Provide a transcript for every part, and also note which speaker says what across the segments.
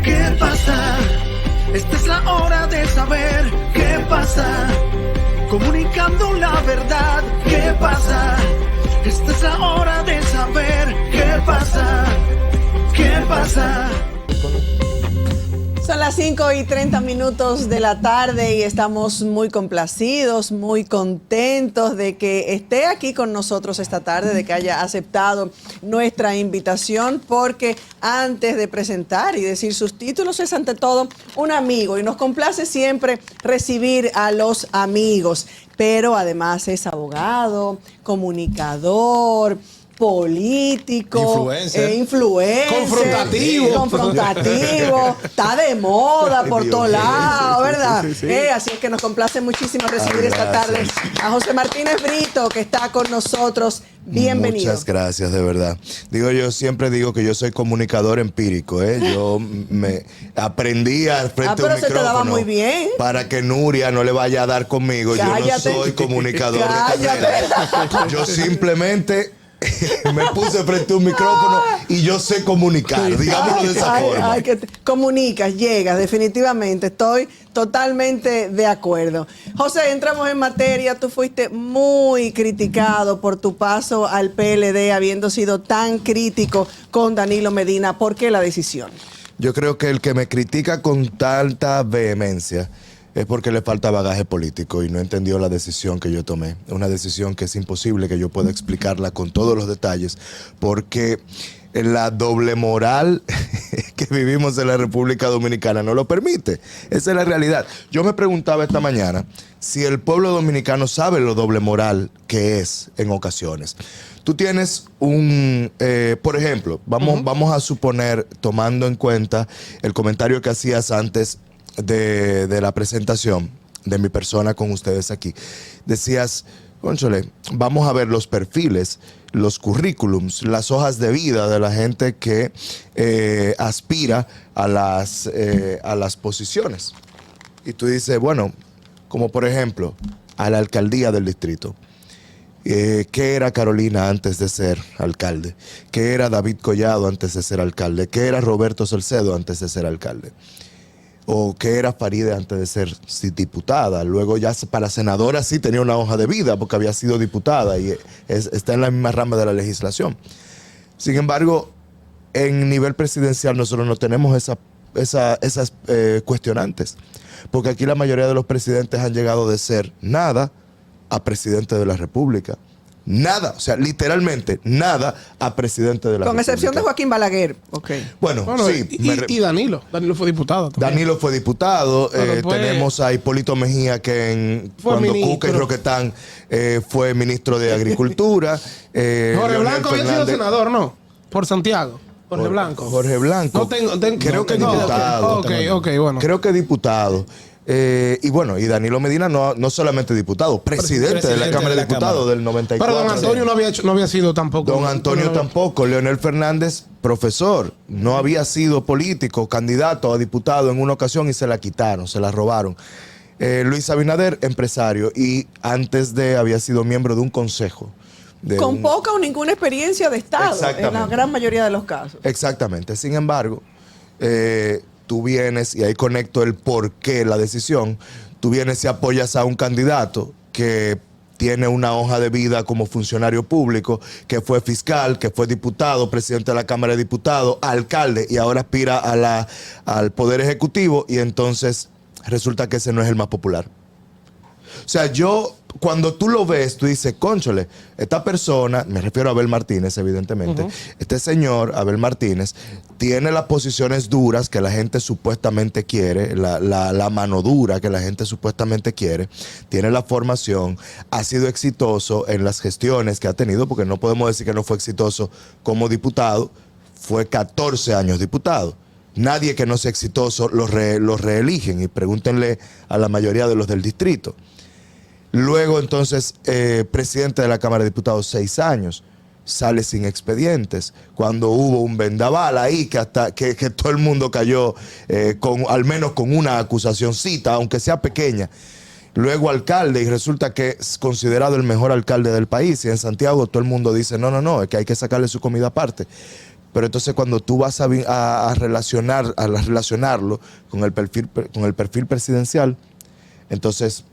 Speaker 1: ¿Qué pasa? Esta es la hora de saber qué pasa. Comunicando la verdad, ¿qué pasa? Esta es la hora de saber qué pasa. ¿Qué pasa?
Speaker 2: Son las 5:30 de la tarde y estamos muy complacidos, muy contentos de que esté aquí con nosotros esta tarde, de que haya aceptado nuestra invitación, porque antes de presentar y decir sus títulos es ante todo un amigo y nos complace siempre recibir a los amigos, pero además es abogado, comunicador, político, influencer, confrontativo, está de moda por todos lados, ¿verdad? Sí. Así es que nos complace muchísimo recibir esta tarde a José Martínez Brito, que está con nosotros. Bienvenido.
Speaker 3: Muchas gracias, de verdad. Yo siempre digo que yo soy comunicador empírico, ¿eh? Yo me aprendí al frente de un micrófono.
Speaker 2: Se te daba muy bien.
Speaker 3: Para que Nuria no le vaya a dar conmigo. Cállate. Yo no soy comunicador de carrera. Yo simplemente me puse frente a un micrófono y yo sé comunicar, digámoslo de esa forma.
Speaker 2: Comunicas, llegas, definitivamente, estoy totalmente de acuerdo. José, entramos en materia. Tú fuiste muy criticado por tu paso al PLD, habiendo sido tan crítico con Danilo Medina. ¿Por qué la decisión?
Speaker 3: Yo creo que el que me critica con tanta vehemencia es porque le falta bagaje político y no entendió la decisión que yo tomé. Una decisión que es imposible que yo pueda explicarla con todos los detalles, porque la doble moral que vivimos en la República Dominicana no lo permite. Esa es la realidad. Yo me preguntaba esta mañana si el pueblo dominicano sabe lo doble moral que es en ocasiones. Tú tienes por ejemplo, vamos a suponer, tomando en cuenta el comentario que hacías antes de la presentación de mi persona con ustedes aquí, decías, cónchale, vamos a ver los perfiles, los currículums, las hojas de vida de la gente que aspira a las posiciones. Y tú dices, bueno, como por ejemplo, a la alcaldía del distrito. ¿Qué era Carolina antes de ser alcalde? ¿Qué era David Collado antes de ser alcalde? ¿Qué era Roberto Salcedo antes de ser alcalde? ¿O qué era Faride antes de ser diputada? Luego ya para senadora sí tenía una hoja de vida porque había sido diputada y está en la misma rama de la legislación. Sin embargo, en nivel presidencial nosotros no tenemos esas cuestionantes, porque aquí la mayoría de los presidentes han llegado de ser nada a presidente de la República. Nada, o sea, literalmente nada a presidente de la República.
Speaker 2: Con excepción de Joaquín Balaguer. Okay.
Speaker 3: Bueno, sí.
Speaker 4: Y Danilo fue diputado también.
Speaker 3: Danilo fue diputado. Tenemos a Hipólito Mejía, que cuando Cuca y Roquetán fue ministro de Agricultura.
Speaker 4: Jorge Blanco había sido senador, ¿no? Por Santiago. Jorge Blanco.
Speaker 3: Creo que diputado.
Speaker 4: Bueno.
Speaker 3: Creo que diputado. Y bueno, y Danilo Medina no solamente diputado, presidente de la Cámara de Diputados del 94.
Speaker 4: Pero don Antonio no había sido tampoco.
Speaker 3: Don Antonio tampoco. Leonel Fernández, profesor, no había sido político, candidato a diputado en una ocasión y se la quitaron, se la robaron. Luis Abinader, empresario, y antes había sido miembro de un consejo.
Speaker 2: Con poca o ninguna experiencia de Estado, en la gran mayoría de los casos.
Speaker 3: Exactamente. Sin embargo, tú vienes, y ahí conecto el por qué la decisión, tú vienes y apoyas a un candidato que tiene una hoja de vida como funcionario público, que fue fiscal, que fue diputado, presidente de la Cámara de Diputados, alcalde, y ahora aspira al Poder Ejecutivo, y entonces resulta que ese no es el más popular. O sea, cuando tú lo ves, tú dices, cónchole, esta persona, me refiero a Abel Martínez, evidentemente, este señor, Abel Martínez, tiene las posiciones duras que la gente supuestamente quiere, la mano dura que la gente supuestamente quiere, tiene la formación, ha sido exitoso en las gestiones que ha tenido, porque no podemos decir que no fue exitoso como diputado, fue 14 años diputado. Nadie que no sea exitoso los reeligen, y pregúntenle a la mayoría de los del distrito. Luego, entonces, presidente de la Cámara de Diputados, 6 años, sale sin expedientes. Cuando hubo un vendaval ahí, que todo el mundo cayó, al menos con una acusacióncita, aunque sea pequeña. Luego alcalde, y resulta que es considerado el mejor alcalde del país. Y en Santiago todo el mundo dice, no, es que hay que sacarle su comida aparte. Pero entonces cuando tú vas a relacionarlo con el perfil presidencial, entonces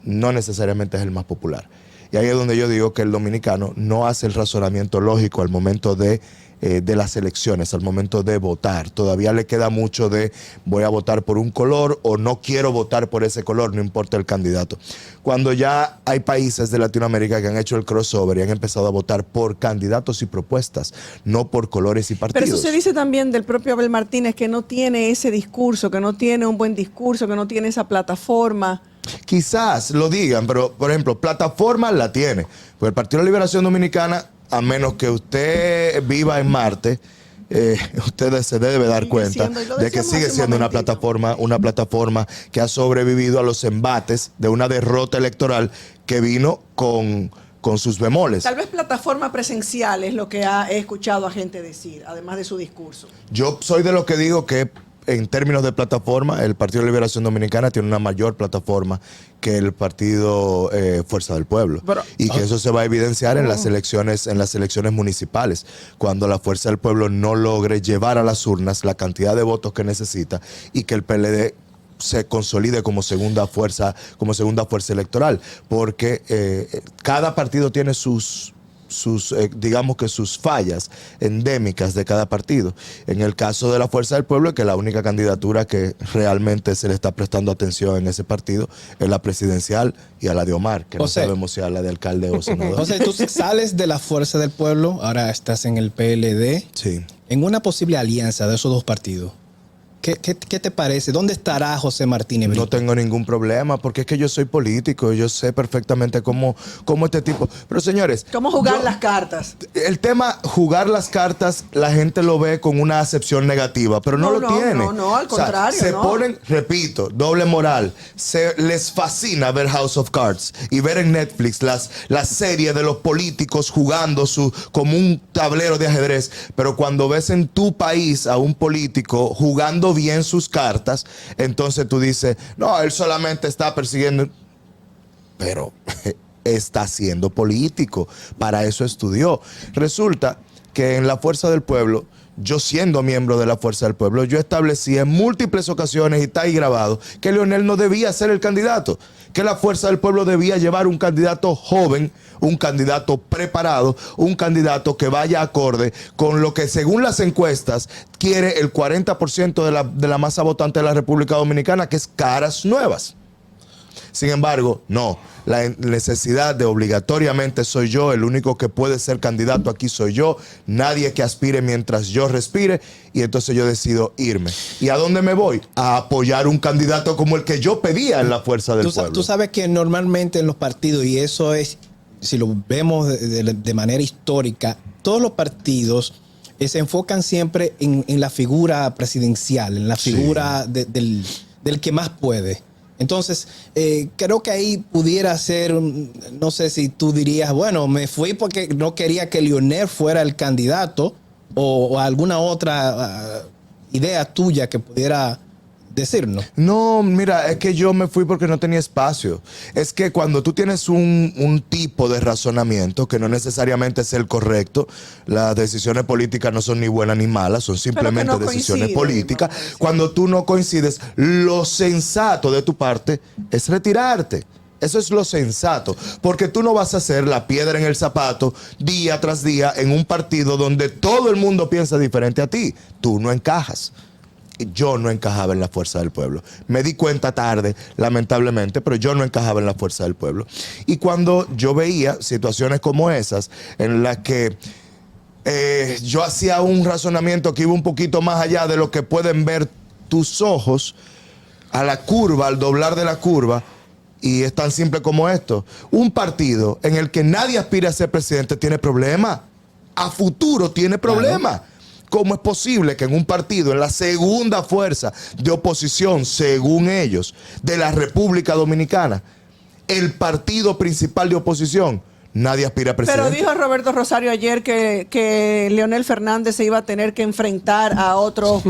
Speaker 3: no necesariamente es el más popular. Y ahí es donde yo digo que el dominicano no hace el razonamiento lógico al momento de las elecciones, al momento de votar. Todavía le queda mucho de voy a votar por un color o no quiero votar por ese color, no importa el candidato. Cuando ya hay países de Latinoamérica que han hecho el crossover y han empezado a votar por candidatos y propuestas, no por colores y partidos.
Speaker 2: Pero eso se dice también del propio Abel Martínez, que no tiene ese discurso, que no tiene un buen discurso, que no tiene esa plataforma.
Speaker 3: Quizás lo digan, pero por ejemplo, plataforma la tiene. Pues el Partido de la Liberación Dominicana, a menos que usted viva en Marte, usted se debe dar cuenta de que sigue siendo una plataforma que ha sobrevivido a los embates de una derrota electoral que vino con sus bemoles.
Speaker 2: Tal vez plataforma presencial es lo que he escuchado a gente decir, además de su discurso.
Speaker 3: Yo soy de los que digo que en términos de plataforma, el Partido de Liberación Dominicana tiene una mayor plataforma que el Partido Fuerza del Pueblo. Y que eso se va a evidenciar en las elecciones municipales, cuando la Fuerza del Pueblo no logre llevar a las urnas la cantidad de votos que necesita y que el PLD se consolide como segunda fuerza electoral, porque cada partido tiene sus digamos que sus fallas endémicas de cada partido. En el caso de la Fuerza del Pueblo, que la única candidatura que realmente se le está prestando atención en ese partido es la presidencial y a la de Omar, que
Speaker 5: José,
Speaker 3: no sabemos si a la de alcalde o senador.
Speaker 5: José, tú sales de la Fuerza del Pueblo, ahora estás en el PLD.
Speaker 3: Sí.
Speaker 5: En una posible alianza de esos dos partidos, ¿qué te parece? ¿Dónde estará José Martínez Brito?
Speaker 3: No tengo ningún problema, porque es que yo soy político, yo sé perfectamente cómo este tipo... Pero señores...
Speaker 2: ¿Cómo jugar las cartas?
Speaker 3: El tema jugar las cartas, la gente lo ve con una acepción negativa, pero no lo tiene.
Speaker 2: No, al contrario.
Speaker 3: Se ponen, repito, doble moral. Les fascina ver House of Cards y ver en Netflix las series de los políticos jugando como un tablero de ajedrez, pero cuando ves en tu país a un político jugando bien sus cartas, entonces tú dices, no, él solamente está persiguiendo, pero está siendo político, para eso estudió. Resulta que en la Fuerza del Pueblo, yo siendo miembro de la Fuerza del Pueblo, yo establecí en múltiples ocasiones, y está ahí grabado, que Leonel no debía ser el candidato, que la Fuerza del Pueblo debía llevar un candidato joven, un candidato preparado, un candidato que vaya acorde con lo que según las encuestas quiere el 40% de la masa votante de la República Dominicana, que es caras nuevas. Sin embargo, no. La necesidad de obligatoriamente soy yo, el único que puede ser candidato aquí soy yo, nadie que aspire mientras yo respire, y entonces yo decido irme. ¿Y a dónde me voy? A apoyar un candidato como el que yo pedía en la Fuerza del Pueblo.
Speaker 5: Tú sabes que normalmente en los partidos, y eso es, si lo vemos de manera histórica, todos los partidos se enfocan siempre en la figura presidencial, en la figura del que más puede. Entonces, creo que ahí pudiera ser, no sé si tú dirías, bueno, me fui porque no quería que Leonel fuera el candidato, o alguna otra idea tuya que pudiera decirnos.
Speaker 3: No, mira, es que yo me fui porque no tenía espacio. Es que cuando tú tienes un tipo de razonamiento que no necesariamente es el correcto, las decisiones políticas no son ni buenas ni malas, son simplemente decisiones políticas. Cuando tú no coincides, lo sensato de tu parte es retirarte. Eso es lo sensato, porque tú no vas a hacer la piedra en el zapato día tras día en un partido donde todo el mundo piensa diferente a ti. Tú no encajas. Yo no encajaba en la Fuerza del Pueblo. Me di cuenta tarde, lamentablemente, pero yo no encajaba en la Fuerza del Pueblo. Y cuando yo veía situaciones como esas, en las que yo hacía un razonamiento que iba un poquito más allá de lo que pueden ver tus ojos, a la curva, al doblar de la curva, y es tan simple como esto. Un partido en el que nadie aspira a ser presidente tiene problemas. A futuro tiene problemas. Claro. ¿Cómo es posible que en un partido, en la segunda fuerza de oposición, según ellos, de la República Dominicana, el partido principal de oposición Nadie aspira a presidente.
Speaker 2: Pero dijo Roberto Rosario ayer que Leonel Fernández se iba a tener que enfrentar a otro.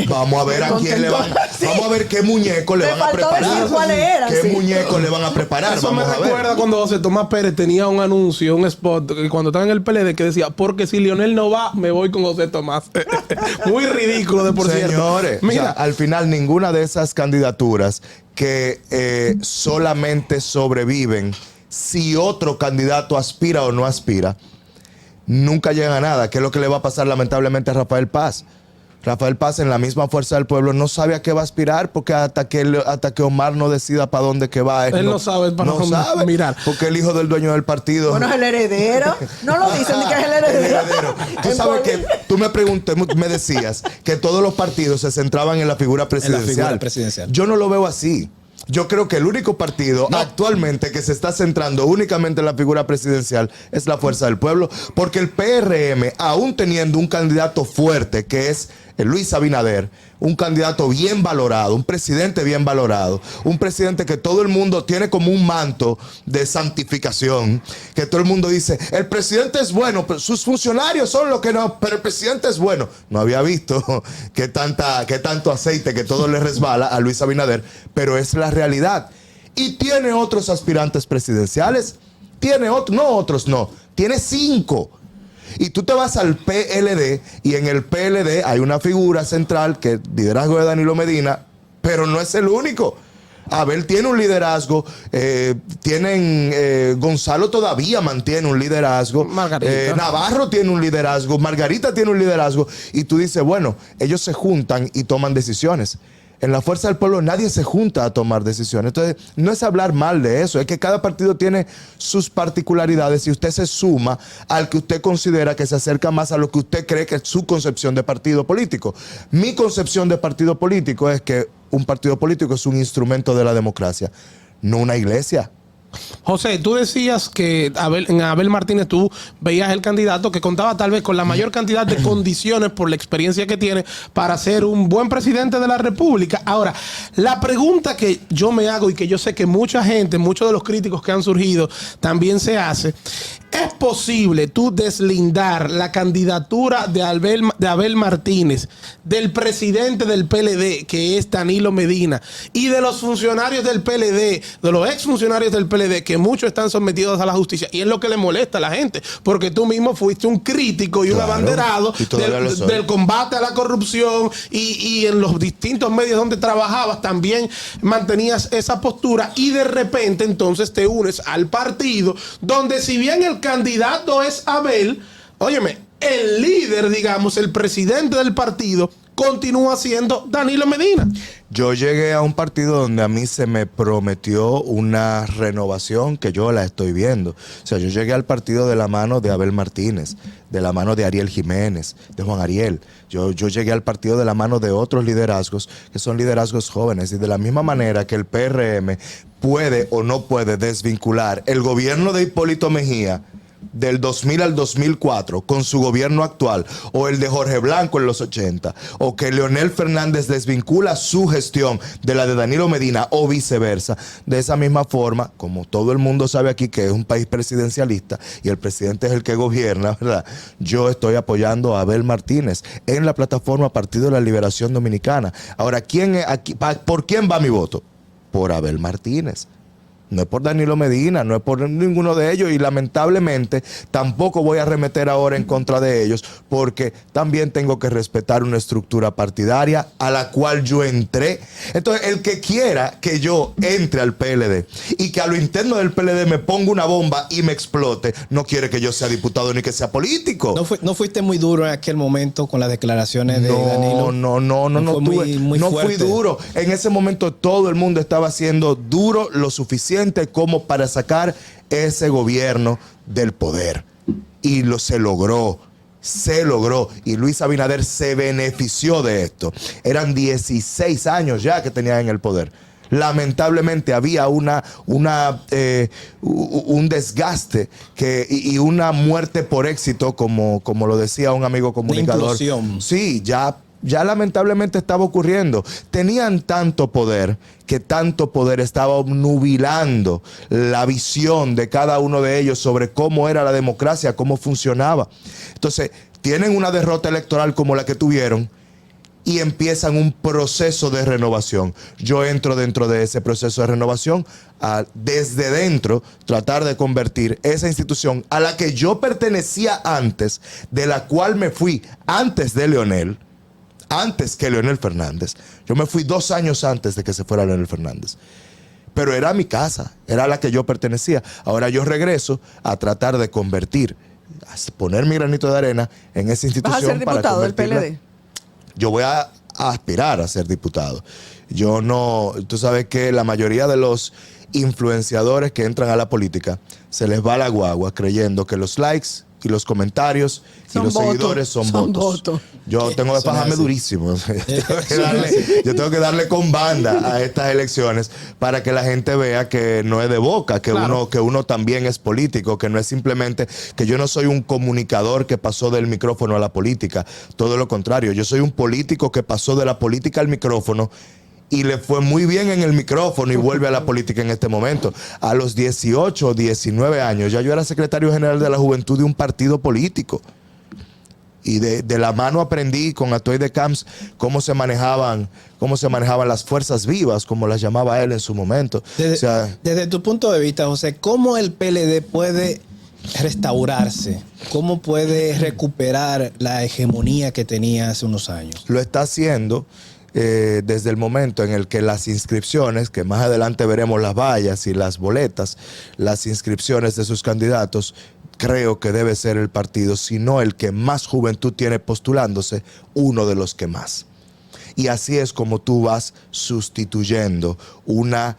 Speaker 3: Vamos a ver a quién le van.
Speaker 2: Sí.
Speaker 3: Vamos a ver qué muñeco le
Speaker 2: Me
Speaker 3: van a
Speaker 2: faltó
Speaker 3: preparar.
Speaker 2: decir cuáles eran,
Speaker 3: ¿Qué
Speaker 2: sí.
Speaker 3: muñeco le van a preparar?
Speaker 4: Eso me
Speaker 3: Vamos a ver.
Speaker 4: recuerda cuando José Tomás Pérez tenía un anuncio, un spot, cuando estaba en el PLD, que decía, porque si Leonel no va, me voy con José Tomás. Muy ridículo de por cierto.
Speaker 3: Señores,
Speaker 4: Mira,
Speaker 3: o sea, al final ninguna de esas candidaturas que solamente sobreviven si otro candidato aspira o no aspira, nunca llegan a nada. ¿Qué es lo que le va a pasar lamentablemente a Rafael Paz? Rafael Paz, en la misma Fuerza del Pueblo, no sabe a qué va a aspirar porque hasta que Omar no decida para dónde que va.
Speaker 4: Él no sabe para dónde
Speaker 3: sabe,
Speaker 4: mirar.
Speaker 3: porque el hijo del dueño del partido...
Speaker 2: Bueno, es el heredero. No lo dicen ni que es el heredero.
Speaker 3: Tú sabes que tú me decías que todos los partidos se centraban en la figura presidencial. Yo no lo veo así. Yo creo que el único partido actualmente que se está centrando únicamente en la figura presidencial es la Fuerza del Pueblo, porque el PRM, aún teniendo un candidato fuerte que es Luis Abinader, un candidato bien valorado, un presidente bien valorado, un presidente que todo el mundo tiene como un manto de santificación, que todo el mundo dice, el presidente es bueno, pero sus funcionarios son los que no, pero el presidente es bueno. No había visto que tanto aceite que todo le resbala a Luis Abinader, pero es la realidad. Y tiene otros aspirantes presidenciales, tiene 5. Y tú te vas al PLD y en el PLD hay una figura central que es liderazgo de Danilo Medina, pero no es el único. Abel tiene un liderazgo, Gonzalo todavía mantiene un liderazgo, Navarro tiene un liderazgo, Margarita tiene un liderazgo, y tú dices, bueno, ellos se juntan y toman decisiones. En la Fuerza del Pueblo nadie se junta a tomar decisiones. Entonces, no es hablar mal de eso, es que cada partido tiene sus particularidades y usted se suma al que usted considera que se acerca más a lo que usted cree que es su concepción de partido político. Mi concepción de partido político es que un partido político es un instrumento de la democracia, no una iglesia.
Speaker 4: José, tú decías que en Abel Martínez tú veías el candidato que contaba tal vez con la mayor cantidad de condiciones por la experiencia que tiene para ser un buen presidente de la República. Ahora, la pregunta que yo me hago y que yo sé que mucha gente, muchos de los críticos que han surgido también se hace, ¿es posible tú deslindar la candidatura de Abel Martínez del presidente del PLD, que es Danilo Medina, y de los funcionarios del PLD, de los exfuncionarios del PLD, que muchos están sometidos a la justicia? Y es lo que le molesta a la gente, porque tú mismo fuiste un crítico y un abanderado del combate a la corrupción y en los distintos medios donde trabajabas también mantenías esa postura, y de repente entonces te unes al partido donde, si bien el candidato es Abel, óyeme, el líder, digamos, el presidente del partido continúa siendo Danilo Medina.
Speaker 3: Yo llegué a un partido donde a mí se me prometió una renovación que yo la estoy viendo. O sea, yo llegué al partido de la mano de Abel Martínez, de la mano de Ariel Jiménez, de Juan Ariel. Yo llegué al partido de la mano de otros liderazgos que son liderazgos jóvenes, y de la misma manera que el PRM puede o no puede desvincular el gobierno de Hipólito Mejía del 2000 al 2004 con su gobierno actual, o el de Jorge Blanco en los 80, o que Leonel Fernández desvincula su gestión de la de Danilo Medina, o viceversa. De esa misma forma, como todo el mundo sabe aquí que es un país presidencialista y el presidente es el que gobierna, ¿verdad? Yo estoy apoyando a Abel Martínez en la plataforma Partido de la Liberación Dominicana. Ahora, ¿por quién va mi voto? Por Abel Martínez. No es por Danilo Medina, no es por ninguno de ellos, y lamentablemente tampoco voy a arremeter ahora en contra de ellos, porque también tengo que respetar una estructura partidaria a la cual yo entré. Entonces, el que quiera que yo entre al PLD y que a lo interno del PLD me ponga una bomba y me explote, no quiere que yo sea diputado ni que sea político.
Speaker 5: ¿No fuiste muy duro en aquel momento con las declaraciones de Danilo?
Speaker 3: No fui duro. En ese momento todo el mundo estaba siendo duro lo suficiente como para sacar ese gobierno del poder. Y se logró. Y Luis Abinader se benefició de esto. Eran 16 años ya que tenía en el poder. Lamentablemente había un desgaste y una muerte por éxito, como lo decía un amigo comunicador.
Speaker 5: Una implosión.
Speaker 3: Sí, ya ya lamentablemente estaba ocurriendo. Tenían tanto poder que tanto poder estaba obnubilando la visión de cada uno de ellos sobre cómo era la democracia, cómo funcionaba. Entonces, tienen una derrota electoral como la que tuvieron y empiezan un proceso de renovación. Yo entro dentro de ese proceso de renovación desde dentro, tratar de convertir esa institución a la que yo pertenecía antes, de la cual me fui antes de Leonel, antes que Leonel Fernández. Yo me fui 2 años antes de que se fuera Leonel Fernández. Pero era mi casa, era a la que yo pertenecía. Ahora yo regreso a tratar de convertir, a poner mi granito de arena en esa institución.
Speaker 2: ¿Vas a ser diputado del
Speaker 3: convertirla.
Speaker 2: PLD?
Speaker 3: Yo voy a aspirar a ser diputado. Yo no, tú sabes que la mayoría de los influenciadores que entran a la política se les va la guagua creyendo que los likes y los comentarios y los seguidores son votos. Yo tengo que fajarme durísimo. Yo tengo que darle con banda a estas elecciones para que la gente vea que no es de boca, que,
Speaker 4: Claro.
Speaker 3: uno también es político, que no es simplemente que yo no soy un comunicador que pasó del micrófono a la política. Todo lo contrario, yo soy un político que pasó de la política al micrófono y le fue muy bien en el micrófono y vuelve a la política en este momento. A los 18 o 19 años ya yo era secretario general de la juventud de un partido político. Y de la mano aprendí con Atoy de Camps cómo se manejaban las fuerzas vivas, como las llamaba él en su momento.
Speaker 5: Desde tu punto de vista, José, ¿cómo el PLD puede restaurarse? ¿Cómo puede recuperar la hegemonía que tenía hace unos años?
Speaker 3: Lo está haciendo desde el momento en el que las inscripciones, que más adelante veremos las vallas y las boletas, las inscripciones de sus candidatos, creo que debe ser el partido, si no el que más juventud tiene postulándose, uno de los que más. Y así es como tú vas sustituyendo una,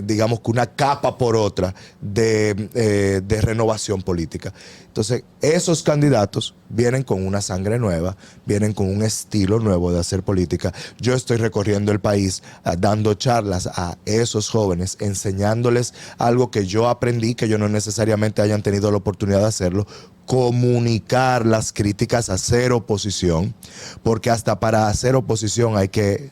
Speaker 3: digamos que una capa por otra de renovación política. Entonces, esos candidatos vienen con una sangre nueva, vienen con un estilo nuevo de hacer política. Yo estoy recorriendo el país dando charlas a esos jóvenes, enseñándoles algo que yo aprendí, que ellos no necesariamente hayan tenido la oportunidad de hacerlo, comunicar las críticas, hacer oposición, porque hasta para hacer oposición hay que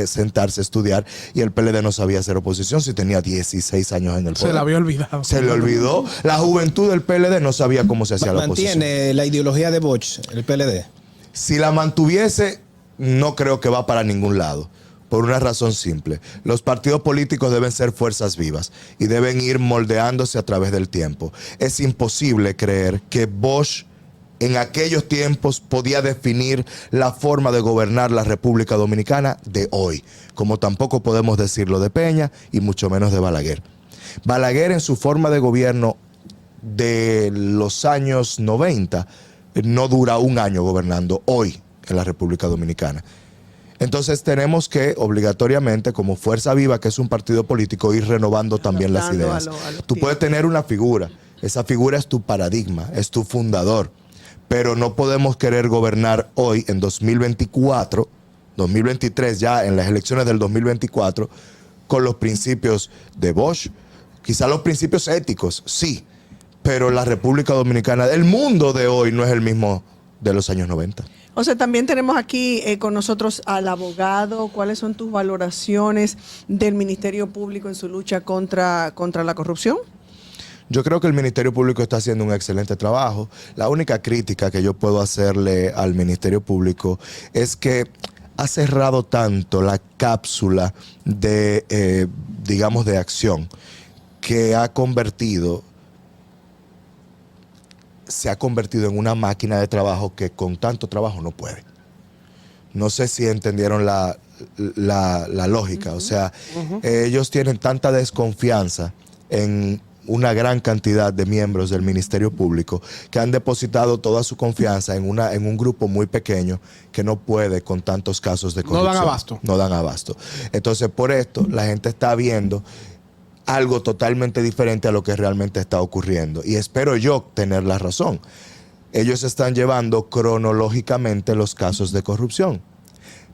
Speaker 3: sentarse a estudiar, y el PLD no sabía hacer oposición si tenía 16 años en el poder.
Speaker 4: Se la había olvidado.
Speaker 3: Se le olvidó. La juventud del PLD no sabía cómo se hacía la oposición.
Speaker 5: ¿Mantiene la ideología de Bosch, el PLD?
Speaker 3: Si la mantuviese, no creo que va para ningún lado. Por una razón simple. Los partidos políticos deben ser fuerzas vivas y deben ir moldeándose a través del tiempo. Es imposible creer que Bosch en aquellos tiempos podía definir la forma de gobernar la República Dominicana de hoy, como tampoco podemos decirlo de Peña y mucho menos de Balaguer. Balaguer en su forma de gobierno de los años 90 no dura un año gobernando hoy en la República Dominicana. Entonces tenemos que obligatoriamente, como Fuerza Viva, que es un partido político, ir renovando también las ideas. Tú puedes tener una figura, esa figura es tu paradigma, es tu fundador, pero no podemos querer gobernar hoy en 2024, 2023 ya en las elecciones del 2024, con los principios de Bosch, quizá los principios éticos, sí, pero la República Dominicana, el mundo de hoy no es el mismo de los años 90.
Speaker 2: O sea, también tenemos aquí con nosotros al abogado. ¿Cuáles son tus valoraciones del Ministerio Público en su lucha contra la corrupción?
Speaker 3: Yo creo que el Ministerio Público está haciendo un excelente trabajo. La única crítica que yo puedo hacerle al Ministerio Público es que ha cerrado tanto la cápsula de, digamos, de acción, que se ha convertido en una máquina de trabajo que con tanto trabajo no puede. No sé si entendieron la lógica. O sea, ellos tienen tanta desconfianza en una gran cantidad de miembros del Ministerio Público que han depositado toda su confianza en un grupo muy pequeño que no puede con tantos casos de corrupción.
Speaker 4: No dan abasto.
Speaker 3: No dan abasto. Entonces, por esto, la gente está viendo algo totalmente diferente a lo que realmente está ocurriendo. Y espero yo tener la razón. Ellos están llevando cronológicamente los casos de corrupción.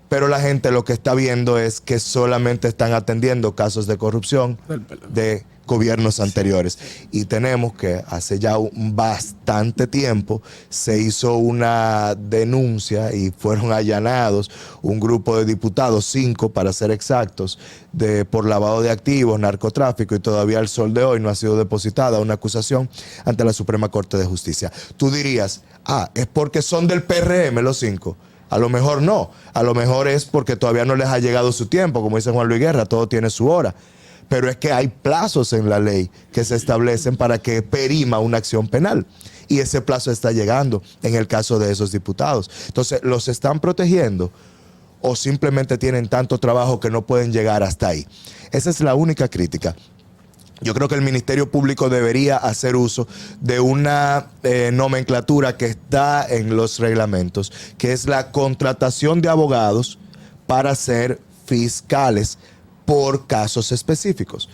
Speaker 3: pero la gente lo que está viendo es que solamente están atendiendo casos de corrupción de gobiernos anteriores. Y tenemos que hace ya bastante tiempo se hizo una denuncia y fueron allanados un grupo de diputados, 5 para ser exactos, por lavado de activos, narcotráfico, y todavía al sol de hoy no ha sido depositada una acusación ante la Suprema Corte de Justicia. Tú dirías, es porque son del PRM los 5. A lo mejor no, a lo mejor es porque todavía no les ha llegado su tiempo, como dice Juan Luis Guerra, todo tiene su hora. Pero es que hay plazos en la ley que se establecen para que perima una acción penal. Y ese plazo está llegando en el caso de esos diputados. Entonces, ¿los están protegiendo o simplemente tienen tanto trabajo que no pueden llegar hasta ahí? Esa es la única crítica. Yo creo que el Ministerio Público debería hacer uso de una nomenclatura que está en los reglamentos, que es la contratación de abogados para ser fiscales por casos específicos.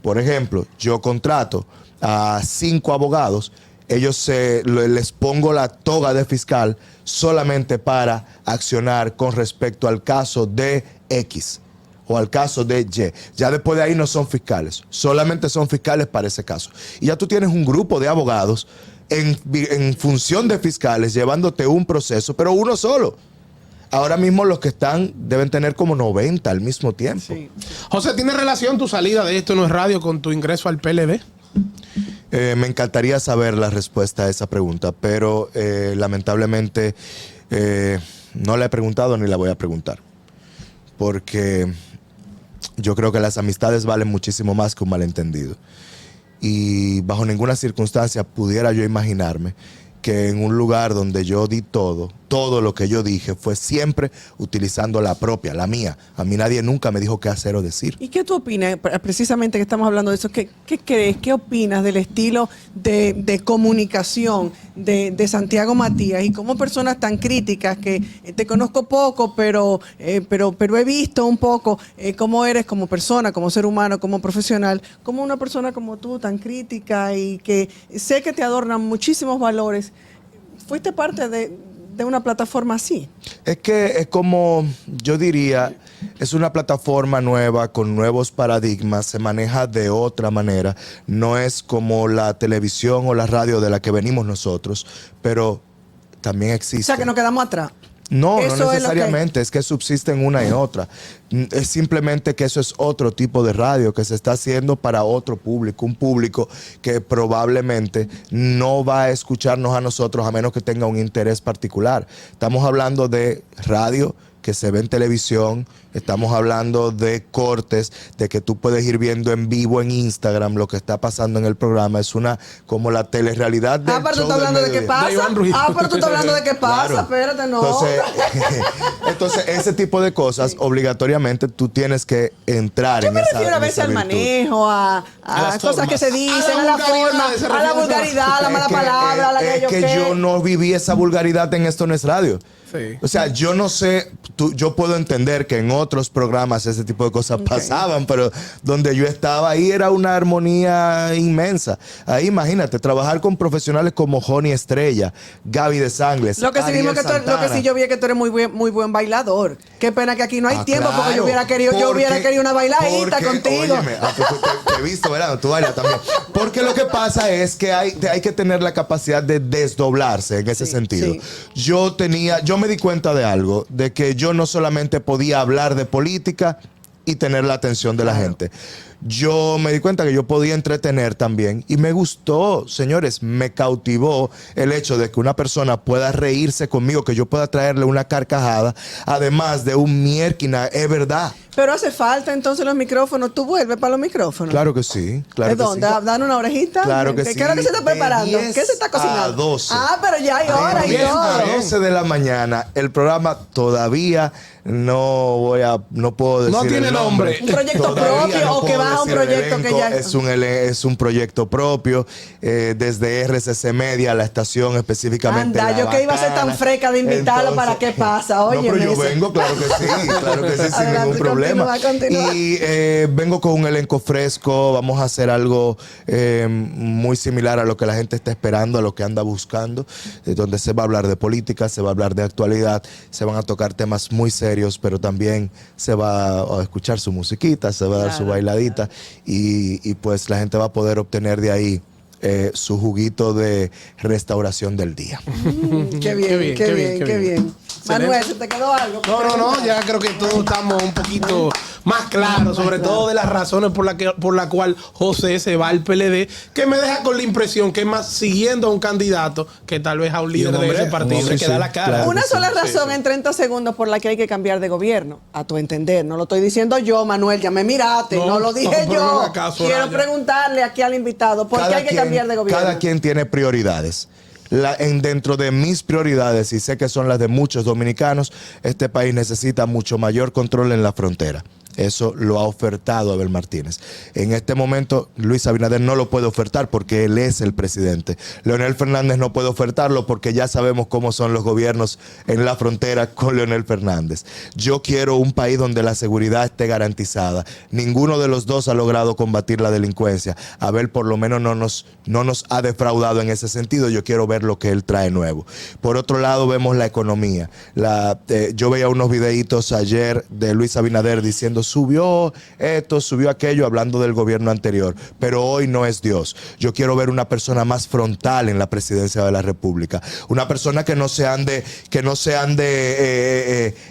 Speaker 3: Por ejemplo, yo contrato a 5 abogados, les pongo la toga de fiscal solamente para accionar con respecto al caso de X o al caso de Y. Ya después de ahí no son fiscales, solamente son fiscales para ese caso. Y ya tú tienes un grupo de abogados en función de fiscales llevándote un proceso, pero uno solo. Ahora mismo los que están deben tener como 90 al mismo tiempo.
Speaker 2: Sí.
Speaker 4: José, ¿tiene relación tu salida de Esto No Es Radio con tu ingreso al PLD?
Speaker 3: Me encantaría saber la respuesta a esa pregunta, pero lamentablemente no la he preguntado ni la voy a preguntar. Porque yo creo que las amistades valen muchísimo más que un malentendido. Y bajo ninguna circunstancia pudiera yo imaginarme que en un lugar donde yo di todo lo que yo dije fue siempre utilizando la propia, la mía. A mí nadie nunca me dijo qué hacer o decir.
Speaker 2: ¿Y qué tú opinas, precisamente que estamos hablando de eso, qué crees, qué opinas del estilo de comunicación de Santiago Matías y como personas tan críticas que te conozco poco, pero he visto un poco cómo eres como persona, como ser humano, como profesional, como una persona como tú tan crítica y que sé que te adornan muchísimos valores? ¿Fuiste parte de una plataforma así?
Speaker 3: Es que es como, yo diría, es una plataforma nueva con nuevos paradigmas, se maneja de otra manera, no es como la televisión o la radio de la que venimos nosotros, pero también existe.
Speaker 2: O sea, que nos quedamos atrás.
Speaker 3: No,
Speaker 2: Eso
Speaker 3: no necesariamente, es que subsisten una y otra. Es simplemente que eso es otro tipo de radio que se está haciendo para otro público, un público que probablemente no va a escucharnos a nosotros a menos que tenga un interés particular. Estamos hablando de radio que se ve en televisión, estamos hablando de cortes, de que tú puedes ir viendo en vivo en Instagram lo que está pasando en el programa. Es una como la telerrealidad del
Speaker 2: pero tú
Speaker 3: show
Speaker 2: estás hablando de qué
Speaker 3: mediodía.
Speaker 2: pasa.
Speaker 4: De Iván Ruiz.
Speaker 2: Pero tú estás hablando de qué pasa.
Speaker 3: Claro.
Speaker 2: Espérate, no.
Speaker 3: Entonces, ese tipo de cosas, obligatoriamente tú tienes que entrar
Speaker 2: Yo
Speaker 3: en
Speaker 2: me
Speaker 3: esa
Speaker 2: refiero a veces al
Speaker 3: virtud.
Speaker 2: manejo, a
Speaker 4: las
Speaker 2: cosas
Speaker 4: formas.
Speaker 2: que se dicen,
Speaker 4: A
Speaker 2: a
Speaker 4: la
Speaker 2: la forma,
Speaker 4: vulgaridad, se
Speaker 2: a la
Speaker 4: refiere a
Speaker 2: vulgaridad, a la mala
Speaker 3: Es que,
Speaker 2: palabra, a la
Speaker 3: es que yo no viví esa vulgaridad en Esto No Es Radio.
Speaker 4: Sí.
Speaker 3: O sea, yo no sé, yo puedo entender que en otros programas ese tipo de cosas pasaban, pero donde yo estaba ahí era una armonía inmensa. Ahí imagínate, trabajar con profesionales como Joni Estrella, Gaby de Sangles,
Speaker 2: Lo que sí,
Speaker 3: Ariel
Speaker 2: lo que
Speaker 3: Santana.
Speaker 2: sí yo vi es que tú eres muy buen bailador. Qué pena que aquí no hay tiempo porque yo hubiera querido
Speaker 3: porque-
Speaker 2: una bailadita
Speaker 3: porque,
Speaker 2: contigo.
Speaker 3: óyeme, te he visto, ¿verdad? Tú bailas también. Porque lo que pasa es que hay que tener la capacidad de desdoblarse en ese sentido.
Speaker 2: sí.
Speaker 3: Yo me di cuenta de algo, de que yo no solamente podía hablar de política y tener la atención de la gente. Yo me di cuenta que yo podía entretener también y me gustó, señores, me cautivó el hecho de que una persona pueda reírse conmigo, que yo pueda traerle una carcajada, además de un miérquina, es verdad.
Speaker 2: Pero hace falta entonces los micrófonos. ¿Tú vuelves para los micrófonos?
Speaker 3: Claro que sí, claro
Speaker 2: ¿De
Speaker 3: que
Speaker 2: dónde?
Speaker 3: sí.
Speaker 2: ¿Dan una orejita?
Speaker 3: Claro que sí.
Speaker 2: ¿Qué es lo que se está
Speaker 3: De
Speaker 2: preparando?
Speaker 3: 10
Speaker 2: ¿Qué se está cocinando?
Speaker 3: a 12.
Speaker 2: Pero ya hay hora y
Speaker 3: 10
Speaker 2: todo.
Speaker 3: a 12 de la mañana, el programa todavía no puedo decir.
Speaker 4: No tiene
Speaker 3: el
Speaker 4: nombre.
Speaker 2: ¿Un proyecto
Speaker 3: Todavía
Speaker 2: propio o que
Speaker 3: puedo
Speaker 2: va a un
Speaker 3: decir el
Speaker 2: proyecto que
Speaker 3: elenco.
Speaker 2: ya
Speaker 3: Es un proyecto propio, desde RCC Media, la estación específicamente.
Speaker 2: Anda,
Speaker 3: La
Speaker 2: yo que iba a ser tan
Speaker 3: Bacana.
Speaker 2: freca de invitarlo para qué pasa. Oye,
Speaker 3: no, pero yo vengo, claro que sí, sin
Speaker 2: Adelante,
Speaker 3: ningún problema.
Speaker 2: continúa.
Speaker 3: Y vengo con un elenco fresco, vamos a hacer algo muy similar a lo que la gente está esperando, a lo que anda buscando, donde se va a hablar de política, se va a hablar de actualidad, se van a tocar temas muy serios, pero también se va a escuchar su musiquita, se va a dar su bailadita y pues la gente va a poder obtener de ahí su juguito de restauración del día.
Speaker 2: Qué bien. Manuel, ¿se te quedó algo?
Speaker 4: No, ya creo que todos estamos un poquito más claros, sobre todo de las razones por la cual José se va al PLD, que me deja con la impresión que es más siguiendo a un candidato que tal vez a un líder de ese partido.
Speaker 5: Que da la cara.
Speaker 3: Claro.
Speaker 2: Una sola razón en 30 segundos por la que hay que cambiar de gobierno, a tu entender. No lo estoy diciendo yo, Manuel, ya me miraste, no lo dije
Speaker 4: pero
Speaker 2: yo.
Speaker 4: no haga caso,
Speaker 2: Quiero
Speaker 4: Raya.
Speaker 2: preguntarle aquí al invitado, ¿por qué hay que cambiar de gobierno?
Speaker 3: Cada quien tiene prioridades. Dentro de mis prioridades, y sé que son las de muchos dominicanos, este país necesita mucho mayor control en la frontera. Eso lo ha ofertado Abel Martínez. En este momento, Luis Abinader no lo puede ofertar porque él es el presidente. Leonel Fernández no puede ofertarlo porque ya sabemos cómo son los gobiernos en la frontera con Leonel Fernández. Yo quiero un país donde la seguridad esté garantizada. Ninguno de los dos ha logrado combatir la delincuencia. Abel por lo menos no nos ha defraudado en ese sentido. Yo quiero ver lo que él trae nuevo. Por otro lado, vemos la economía. Yo veía unos videitos ayer de Luis Abinader diciendo subió esto, subió aquello, hablando del gobierno anterior, pero hoy no es Dios. Yo quiero ver una persona más frontal en la presidencia de la República, una persona que no se ande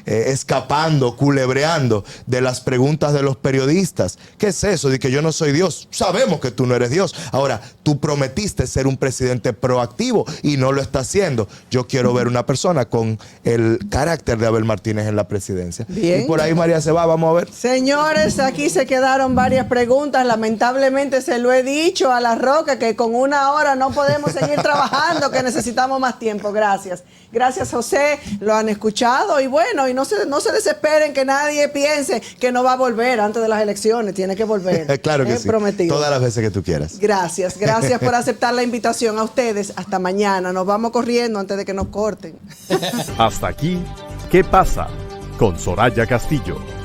Speaker 3: escapando, culebreando de las preguntas de los periodistas. ¿Qué es eso de que yo no soy Dios? Sabemos que tú no eres Dios. Ahora, tú prometiste ser un presidente proactivo y no lo está haciendo. Yo quiero ver una persona con el carácter de Abel Martínez en la presidencia.
Speaker 2: Bien.
Speaker 3: Y por ahí María se va, vamos a ver.
Speaker 2: Señores, aquí se quedaron varias preguntas. Lamentablemente se lo he dicho a La Roca que con una hora no podemos seguir trabajando, que necesitamos más tiempo. Gracias. Gracias, José. Lo han escuchado y bueno, y no se desesperen que nadie piense que no va a volver antes de las elecciones. Tiene que volver.
Speaker 3: Claro que sí.
Speaker 2: Prometido.
Speaker 3: Todas las veces que tú quieras.
Speaker 2: Gracias por aceptar la invitación a ustedes. Hasta mañana. Nos vamos corriendo antes de que nos corten.
Speaker 6: Hasta aquí, ¿qué pasa? Con Soraya Castillo.